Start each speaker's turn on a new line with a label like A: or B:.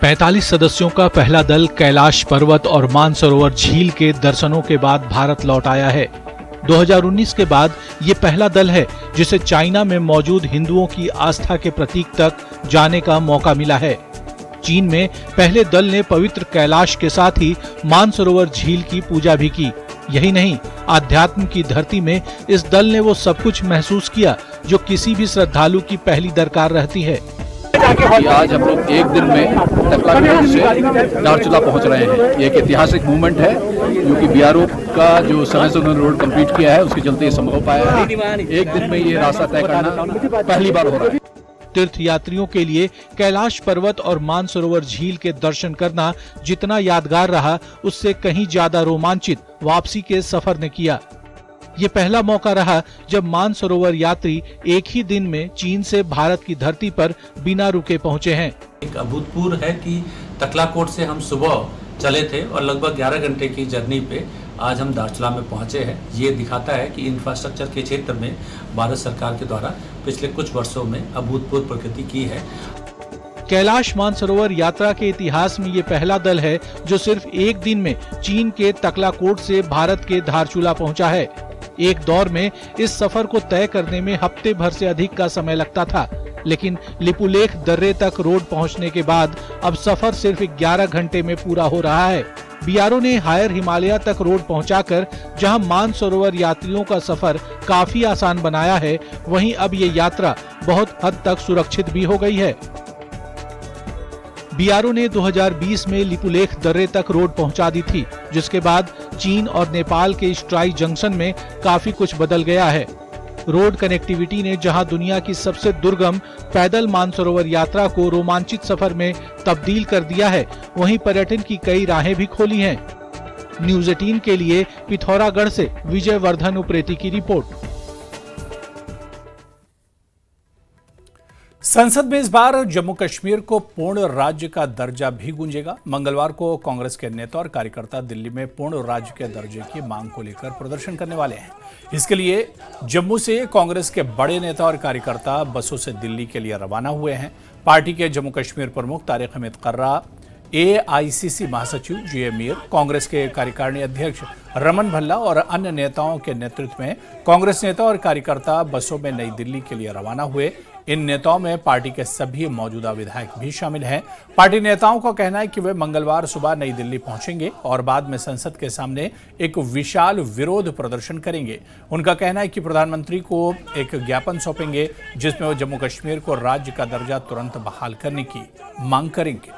A: 45 सदस्यों का पहला दल कैलाश पर्वत और मानसरोवर झील के दर्शनों के बाद भारत लौट आया है। 2019 के बाद ये पहला दल है जिसे चाइना में मौजूद हिंदुओं की आस्था के प्रतीक तक जाने का मौका मिला है। चीन में पहले दल ने पवित्र कैलाश के साथ ही मानसरोवर झील की पूजा भी की। यही नहीं, आध्यात्म की धरती में इस दल ने वो सब कुछ महसूस किया जो किसी भी श्रद्धालु की पहली दरकार रहती है।
B: आज हम लोग एक दिन में तकलाकोट से धारचूला पहुंच रहे हैं। ये एक ऐतिहासिक मूवमेंट है क्योंकि बीआरओ का जो समय से उन्होंने रोड कंप्लीट किया है उसके चलते ये संभव हो पाया है। एक दिन में ये रास्ता तय करना पहली बार हो रहा है।
A: तीर्थ यात्रियों के लिए कैलाश पर्वत और मानसरोवर झील के दर्शन करना जितना यादगार रहा, उससे कहीं ज्यादा रोमांचित वापसी के सफर ने किया। ये पहला मौका रहा जब मानसरोवर यात्री एक ही दिन में चीन से भारत की धरती पर बिना रुके पहुंचे हैं।
C: एक अभूतपूर्व है कि तकलाकोट से हम सुबह चले थे और लगभग 11 घंटे की जर्नी पे आज हम धारचूला में पहुंचे हैं। ये दिखाता है कि इंफ्रास्ट्रक्चर के क्षेत्र में भारत सरकार के द्वारा पिछले कुछ वर्षों में अभूतपूर्व प्रगति की है।
A: कैलाश मानसरोवर यात्रा के इतिहास में ये पहला दल है जो सिर्फ एक दिन में चीन के तकलाकोट से भारत के धारचूला पहुंचा है। एक दौर में इस सफर को तय करने में हफ्ते भर से अधिक का समय लगता था, लेकिन लिपुलेख दर्रे तक रोड पहुंचने के बाद अब सफर सिर्फ 11 घंटे में पूरा हो रहा है। बीआरओ ने हायर हिमालय तक रोड पहुंचाकर जहां मानसरोवर यात्रियों का सफर काफी आसान बनाया है, वहीं अब ये यात्रा बहुत हद तक सुरक्षित भी हो गई है। बीआरओ ने 2020 में लिपुलेख दर्रे तक रोड पहुंचा दी थी, जिसके बाद चीन और नेपाल के स्ट्राई जंक्शन में काफी कुछ बदल गया है। रोड कनेक्टिविटी ने जहां दुनिया की सबसे दुर्गम पैदल मानसरोवर यात्रा को रोमांचित सफर में तब्दील कर दिया है, वहीं पर्यटन की कई राहें भी खोली हैं। न्यूज़ 18 के लिए पिथौरागढ़ से विजय वर्धन उप्रेती की रिपोर्ट।
D: संसद में इस बार जम्मू कश्मीर को पूर्ण राज्य का दर्जा भी गूंजेगा। मंगलवार को कांग्रेस के नेता और कार्यकर्ता दिल्ली में पूर्ण राज्य के दर्जे की मांग को लेकर प्रदर्शन करने वाले हैं। इसके लिए जम्मू से कांग्रेस के बड़े नेता और कार्यकर्ता बसों से दिल्ली के लिए रवाना हुए हैं। पार्टी के जम्मू कश्मीर प्रमुख तारिक हमीद कर्रा, AICC महासचिव GA मीर, कांग्रेस के कार्यकारिणी अध्यक्ष रमन भल्ला और अन्य नेताओं के नेतृत्व में कांग्रेस नेता और कार्यकर्ता बसों में नई दिल्ली के लिए रवाना हुए। इन नेताओं में पार्टी के सभी मौजूदा विधायक भी शामिल हैं। पार्टी नेताओं का कहना है कि वे मंगलवार सुबह नई दिल्ली पहुंचेंगे और बाद में संसद के सामने एक विशाल विरोध प्रदर्शन करेंगे। उनका कहना है कि प्रधानमंत्री को एक ज्ञापन सौंपेंगे जिसमें वो जम्मू कश्मीर को राज्य का दर्जा तुरंत बहाल करने की मांग करेंगे।